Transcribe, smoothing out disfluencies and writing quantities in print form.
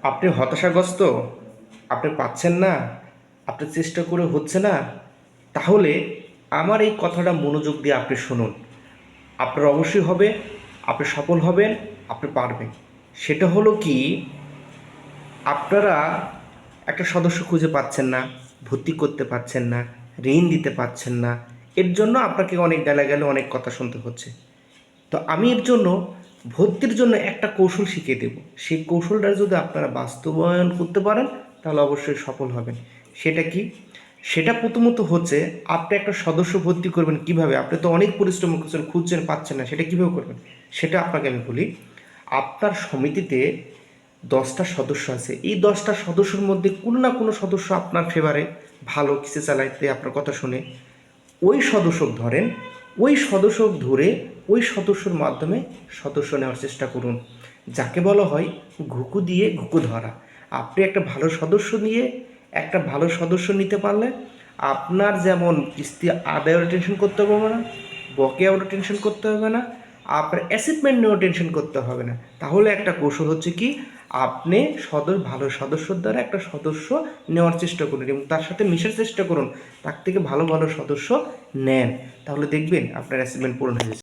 আপনি হতাশাগ্রস্ত, আপনি পাচ্ছেন না, আপনার চেষ্টা করে হচ্ছে না, তাহলে আমার এই কথাটা মনোযোগ দিয়ে আপনি শুনুন। আপনার অবশ্যই হবে, আপনি সফল হবেন, আপনি পারবেন। সেটা হলো কি, আপনারা একটা সদস্য খুঁজে পাচ্ছেন না, ভর্তি করতে পারছেন না, ঋণ দিতে পারছেন না, এর জন্য আপনাকে অনেক গালাগালি অনেক কথা শুনতে হচ্ছে। তো আমি এর জন্য ভর্তির জন্য একটা কৌশল শিখিয়ে দেব। সেই কৌশলটা যদি আপনারা বাস্তবায়ন করতে পারেন তাহলে অবশ্যই সফল হবেন। সেটা কি? সেটা প্রথমত হচ্ছে, আপনি একটা সদস্য ভর্তি করবেন কিভাবে? আপনি তো অনেক পরিশ্রম করছেন, খুঁজছেন পাচ্ছেন না, সেটা কিভাবে করবেন? সেটা আপনাকে আমি বলি। আপনার সমিতিতে 10টা সদস্য আছে, এই 10টা সদস্যর মধ্যে কোনো না কোনো সদস্য আপনার ফেভারে ভালো কিছু চালাইতে আপনার কথা শুনে, ওই সদস্য ধরেন, ওই সদস্য ধরে ওই সদস্যর মাধ্যমে সদস্য নেওয়ার চেষ্টা করুন। যাকে বলা হয় ঘুঘু দিয়ে ঘুঘু ধরা। আপনি একটা ভালো সদস্য নিয়ে একটা ভালো সদস্য নিতে পারলে আপনার যেমন কিস্তি আদায়ের টেনশন করতে হবে না, বকেয়ারও টেনশন করতে হবে না, আপনার অ্যাসিটমেন্ট নিয়েও টেনশন করতে হবে না। তাহলে একটা কৌশল হচ্ছে কি, আপনি ভালো সদস্যর দ্বারা একটা সদস্য নেওয়ার চেষ্টা করুন এবং তার সাথে মেশার চেষ্টা করুন, তার থেকে ভালো ভালো সদস্য নেন। তাহলে দেখবেন আপনার অ্যাসাইনমেন্ট পূরণ হয়ে যাচ্ছে।